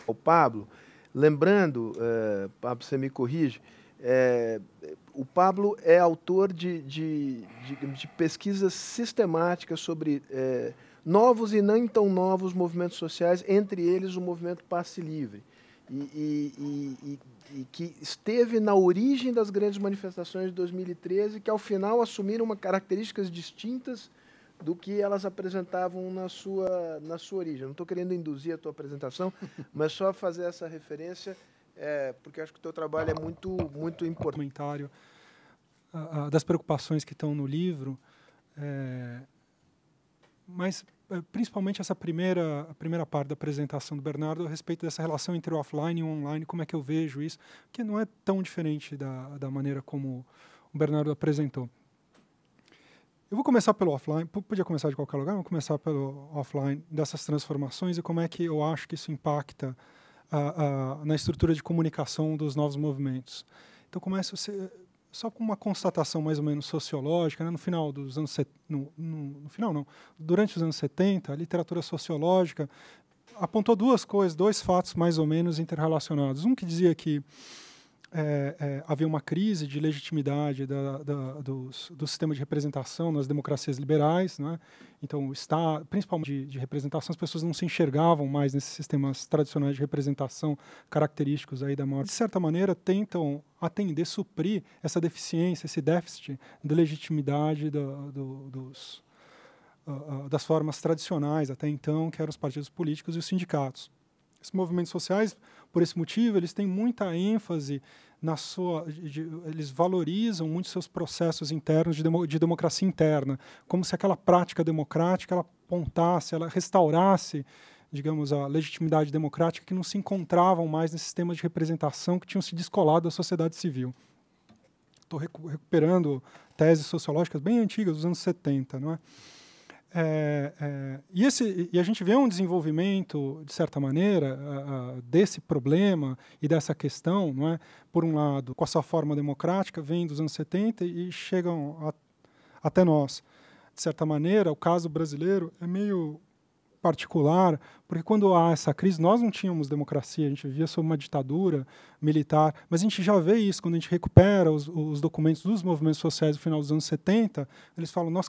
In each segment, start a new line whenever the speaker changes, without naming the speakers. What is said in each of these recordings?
O Pablo, lembrando, Pablo, você me corrige, o Pablo é autor de pesquisas sistemáticas sobre novos e nem tão novos movimentos sociais, entre eles o movimento Passe Livre, e que esteve na origem das grandes manifestações de 2013, que ao final assumiram características distintas do que elas apresentavam na sua origem. Não estou querendo induzir a tua apresentação, mas só fazer essa referência, porque acho que o teu trabalho é muito importante.
Comentário das preocupações que estão no livro, mas principalmente essa a primeira parte da apresentação do Bernardo a respeito dessa relação entre o offline e o online, como é que eu vejo isso, que não é tão diferente da maneira como o Bernardo apresentou. Eu vou começar pelo offline, podia começar de qualquer lugar, vou começar pelo offline, dessas transformações e como é que eu acho que isso impacta na estrutura de comunicação dos novos movimentos. Então, começo só com uma constatação mais ou menos sociológica, né? No final dos anos... No final, não. Durante os anos 70, a literatura sociológica apontou duas coisas, dois fatos mais ou menos interrelacionados. Um que dizia que havia uma crise de legitimidade do sistema de representação nas democracias liberais, né? Então, principalmente de representação, as pessoas não se enxergavam mais nesses sistemas tradicionais de representação característicos aí da maior. De certa maneira, tentam atender, suprir essa deficiência, esse déficit de legitimidade das formas tradicionais até então, que eram os partidos políticos e os sindicatos. Esses movimentos sociais, por esse motivo, eles têm muita ênfase eles valorizam muito seus processos internos de democracia interna, como se aquela prática democrática ela apontasse, ela restaurasse, digamos, a legitimidade democrática que não se encontravam mais nesses sistemas de representação que tinham se descolado da sociedade civil. Estou recuperando teses sociológicas bem antigas, dos anos 70, não é? E a gente vê um desenvolvimento, de certa maneira, desse problema e dessa questão, não é? Por um lado, com a sua forma democrática, vem dos anos 70 e chegam até nós. De certa maneira, o caso brasileiro é meio particular, porque quando há essa crise, nós não tínhamos democracia, a gente vivia sob uma ditadura militar, mas a gente já vê isso, quando a gente recupera os documentos dos movimentos sociais do final dos anos 70, eles falam, não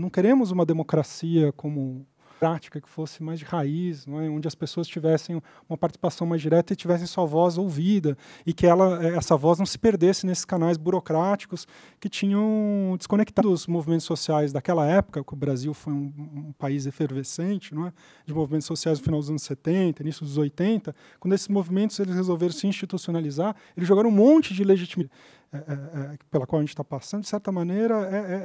queremos uma democracia como prática que fosse mais de raiz, não é? Onde as pessoas tivessem uma participação mais direta e tivessem sua voz ouvida, e que essa voz não se perdesse nesses canais burocráticos que tinham desconectado os movimentos sociais daquela época, que o Brasil foi um país efervescente, não é? De movimentos sociais no final dos anos 70, início dos 80, quando esses movimentos eles resolveram se institucionalizar, eles jogaram um monte de legitimidade pela qual a gente está passando, de certa maneira,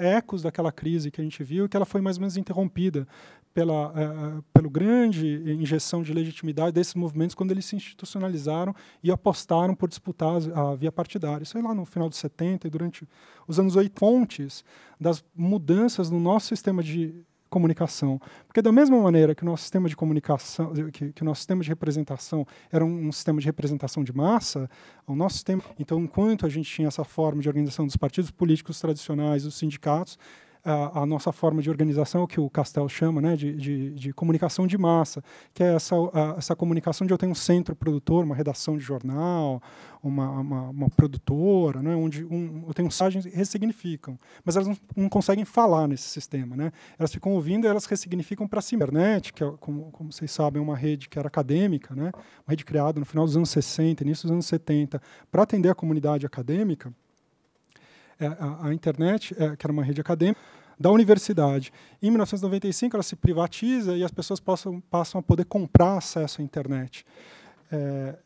ecos daquela crise que a gente viu, e que ela foi mais ou menos interrompida pela grande injeção de legitimidade desses movimentos quando eles se institucionalizaram e apostaram por disputar a via partidária. Isso aí lá no final dos 70 e durante os anos 80, fontes das mudanças no nosso sistema de comunicação. Porque da mesma maneira que o nosso sistema de comunicação, que o nosso sistema de representação era um sistema de representação de massa, o nosso sistema, então, enquanto a gente tinha essa forma de organização dos partidos políticos tradicionais, dos sindicatos, a nossa forma de organização, o que o Castel chama, né, de comunicação de massa, que é essa comunicação onde eu tenho um centro produtor, uma redação de jornal, uma produtora, né, onde eu tenho mensagens que ressignificam, mas elas não conseguem falar nesse sistema, né? Elas ficam ouvindo e elas ressignificam para a internet, que, como vocês sabem, é uma rede que era acadêmica, né, uma rede criada no final dos anos 60, início dos anos 70, para atender a comunidade acadêmica. A internet, que era uma rede acadêmica, da universidade. Em 1995, ela se privatiza e as pessoas passam a poder comprar acesso à internet.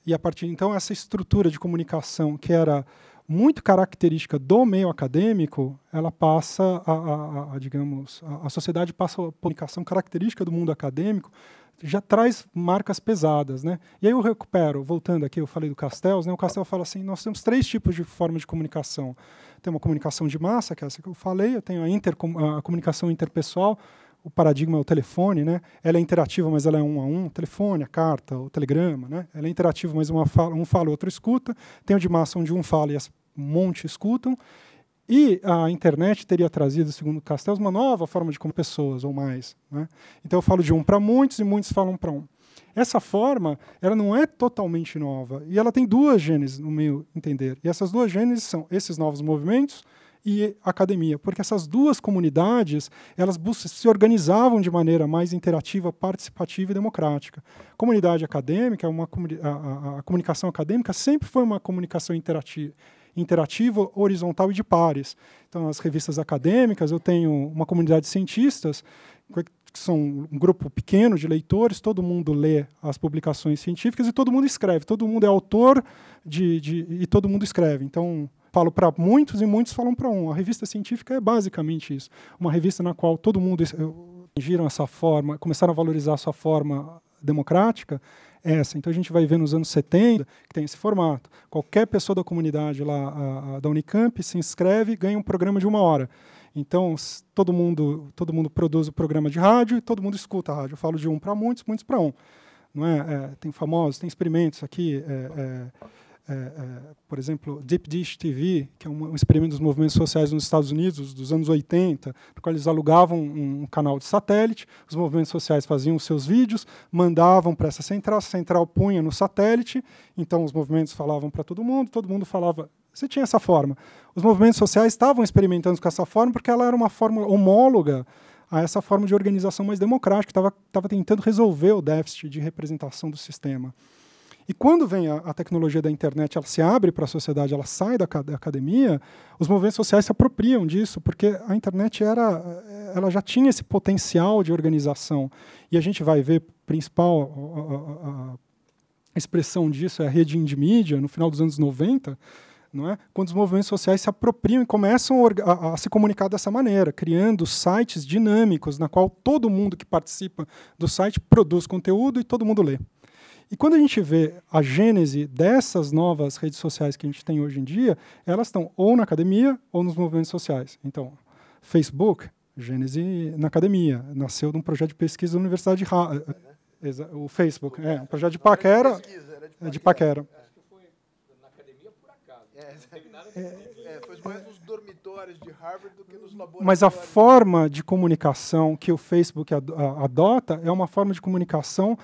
E, a partir de então, essa estrutura de comunicação, que era muito característica do meio acadêmico, ela passa digamos, a sociedade passa a comunicação característica do mundo acadêmico, já traz marcas pesadas, né? E aí eu recupero, voltando aqui, eu falei do Castells, né? O Castells fala assim, nós temos 3 tipos de forma de comunicação. Tem uma comunicação de massa, que é essa que eu falei, eu tenho a comunicação interpessoal, o paradigma é o telefone, né? Ela é interativa, mas ela é 1 a 1, o telefone, a carta, o telegrama, né? Ela é interativa, mas um fala, o outro escuta. Tem o de massa, onde um fala e um monte escutam. E a internet teria trazido, segundo Castells, uma nova forma de como pessoas ou mais, né? Então eu falo de um para muitos e muitos falam para um. Essa forma, ela não é totalmente nova, e ela tem duas gêneses, no meu entender. E essas duas gêneses são esses novos movimentos e a academia, porque essas duas comunidades, elas se organizavam de maneira mais interativa, participativa e democrática. Comunidade acadêmica, a comunicação acadêmica sempre foi uma comunicação interativa, horizontal e de pares. Então, as revistas acadêmicas, eu tenho uma comunidade de cientistas, que são um grupo pequeno de leitores, todo mundo lê as publicações científicas e todo mundo escreve, todo mundo é autor e todo mundo escreve. Então, falo para muitos e muitos falam para um. A revista científica é basicamente isso, uma revista na qual todo mundo atingiram essa forma, começaram a valorizar a sua forma democrática, essa. Então a gente vai ver nos anos 70 que tem esse formato. Qualquer pessoa da comunidade lá da Unicamp se inscreve e ganha um programa de 1 hora. Então todo mundo produz o programa de rádio e todo mundo escuta a rádio. Eu falo de um para muitos, muitos para um. Não é? Tem famosos, tem experimentos aqui. Por exemplo, Deep Dish TV, que é um experimento dos movimentos sociais nos Estados Unidos, dos anos 80, no qual eles alugavam um canal de satélite, os movimentos sociais faziam os seus vídeos, mandavam para essa central punha no satélite, então os movimentos falavam para todo mundo falava. Você tinha essa forma. Os movimentos sociais estavam experimentando com essa forma porque ela era uma forma homóloga a essa forma de organização mais democrática, que estava tentando resolver o déficit de representação do sistema. E quando vem a tecnologia da internet, ela se abre para a sociedade, ela sai da academia, os movimentos sociais se apropriam disso, porque a internet ela já tinha esse potencial de organização. E a gente vai ver, a expressão disso é a rede indie media, no final dos anos 90, não é? Quando os movimentos sociais se apropriam e começam a se comunicar dessa maneira, criando sites dinâmicos, na qual todo mundo que participa do site produz conteúdo e todo mundo lê. E quando a gente vê a gênese dessas novas redes sociais que a gente tem hoje em dia, elas estão ou na academia ou nos movimentos sociais. Então, Facebook, gênese na academia, nasceu de um projeto de pesquisa da Universidade de Harvard. O Facebook, um projeto de Paquera. De Paquera.
Acho que foi na academia por acaso.
Foi mais nos dormitórios de Harvard do que nos laboratórios.
Mas a forma de comunicação que o Facebook adota é uma forma de comunicação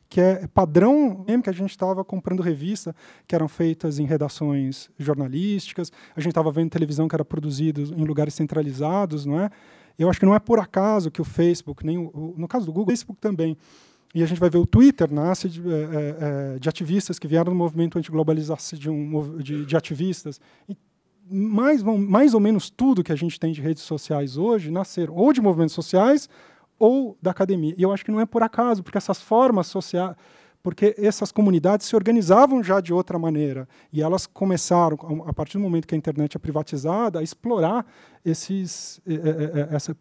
que é padrão, mesmo que a gente estava comprando revista que eram feitas em redações jornalísticas, a gente estava vendo televisão que era produzida em lugares centralizados, não é? Eu acho que não é por acaso que o Facebook, nem no caso do Google, o Facebook também, e a gente vai ver o Twitter nasce de ativistas que vieram do movimento antiglobalização, de ativistas. E mais ou menos tudo que a gente tem de redes sociais hoje nasceram ou de movimentos sociais ou da academia. E eu acho que não é por acaso, porque essas formas sociais, porque essas comunidades se organizavam já de outra maneira, e elas começaram, a partir do momento que a internet é privatizada, a explorar esse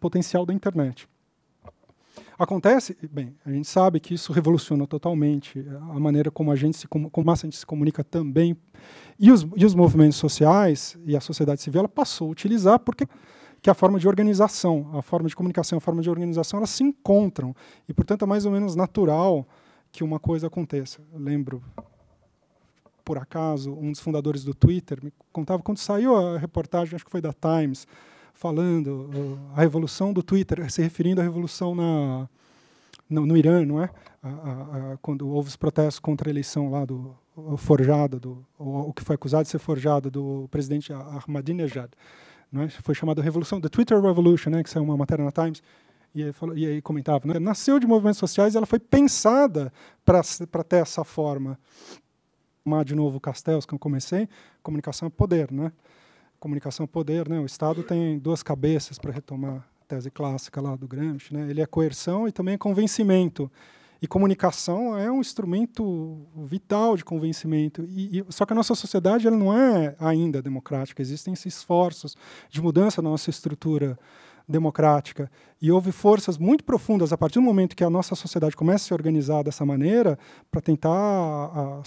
potencial da internet. Acontece, bem, a gente sabe que isso revolucionou totalmente a maneira como a gente se comunica também, e os movimentos sociais e a sociedade civil ela passou a utilizar porque que a forma de organização, a forma de comunicação, a forma de organização, elas se encontram. E, portanto, é mais ou menos natural que uma coisa aconteça. Eu lembro, por acaso, um dos fundadores do Twitter me contava, quando saiu a reportagem, acho que foi da Times, falando a revolução do Twitter, se referindo à revolução no Irã, não é? Quando houve os protestos contra a eleição lá o que foi acusado de ser forjado do presidente Ahmadinejad. É? Foi chamada Revolução, The Twitter Revolution, né, que saiu uma matéria na Times, e aí comentava, né, nasceu de movimentos sociais e ela foi pensada para ter essa forma. De novo o Castells, que eu comecei, comunicação é poder. Né? Comunicação é poder, né? O Estado tem duas cabeças, para retomar a tese clássica lá do Gramsci. Né? Ele é coerção e também é convencimento. E comunicação é um instrumento vital de convencimento. Só que a nossa sociedade ela não é ainda democrática. Existem esses esforços de mudança da nossa estrutura democrática. E houve forças muito profundas a partir do momento que a nossa sociedade começa a se organizar dessa maneira para tentar,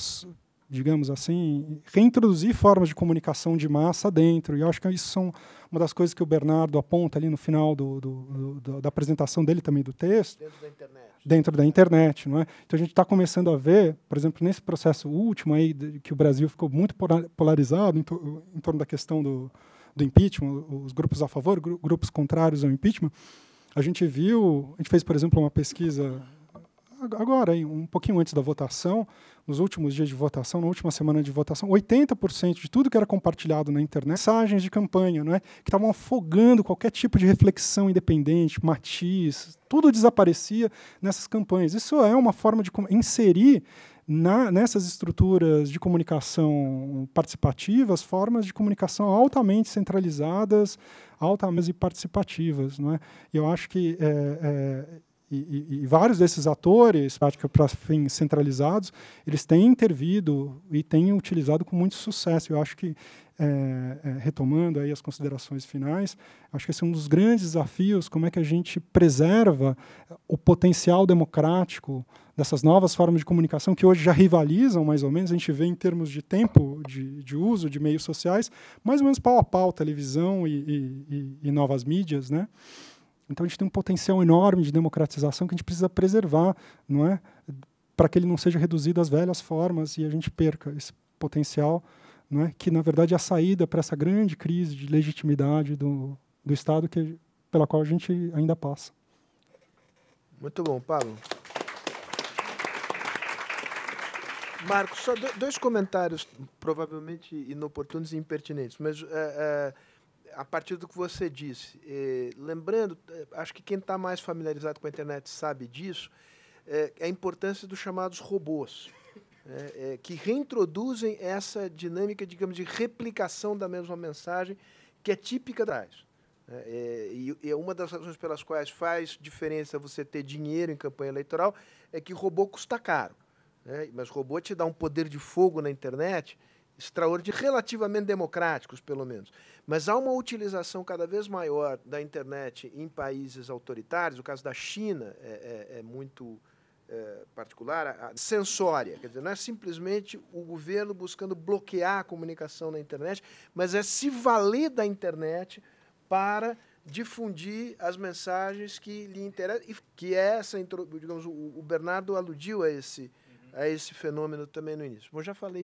digamos assim, reintroduzir formas de comunicação de massa dentro. E eu acho que isso são uma das coisas que o Bernardo aponta ali no final da apresentação dele também do texto.
Dentro da internet.
Dentro da internet, não é? Então a gente está começando a ver, por exemplo, nesse processo último aí que o Brasil ficou muito polarizado em torno da questão do impeachment, os grupos a favor, grupos contrários ao impeachment. A gente fez, por exemplo, uma pesquisa agora, um pouquinho antes da votação, nos últimos dias de votação, na última semana de votação, 80% de tudo que era compartilhado na internet, mensagens de campanha, não é? Que estavam afogando qualquer tipo de reflexão independente, matiz, tudo desaparecia nessas campanhas. Isso é uma forma de inserir nessas estruturas de comunicação participativas, formas de comunicação altamente centralizadas, altamente participativas, não é? Eu acho que e vários desses atores, para fins centralizados, eles têm intervido e têm utilizado com muito sucesso. Eu acho que, retomando aí as considerações finais, acho que esse é um dos grandes desafios, como é que a gente preserva o potencial democrático dessas novas formas de comunicação que hoje já rivalizam, mais ou menos, a gente vê em termos de tempo de uso de meios sociais, mais ou menos pau a pau, televisão e novas mídias, né? Então, a gente tem um potencial enorme de democratização que a gente precisa preservar, não é? Para que ele não seja reduzido às velhas formas e a gente perca esse potencial, não é? Que, na verdade, é a saída para essa grande crise de legitimidade do Estado pela qual a gente ainda passa.
Muito bom, Pablo. Marcos, só dois comentários, provavelmente inoportunos e impertinentes, mas a partir do que você disse, lembrando, acho que quem está mais familiarizado com a internet sabe disso, a importância dos chamados robôs, que reintroduzem essa dinâmica, digamos, de replicação da mesma mensagem, que é típica das. E uma das razões pelas quais faz diferença você ter dinheiro em campanha eleitoral é que robô custa caro. Mas robô te dá um poder de fogo na internet extraordinário, relativamente democráticos, pelo menos. Mas há uma utilização cada vez maior da internet em países autoritários. O caso da China é muito particular, a censória. Quer dizer, não é simplesmente o governo buscando bloquear a comunicação na internet, mas é se valer da internet para difundir as mensagens que lhe interessam, e que essa, digamos, o Bernardo aludiu a esse fenômeno também no início. Bom, já falei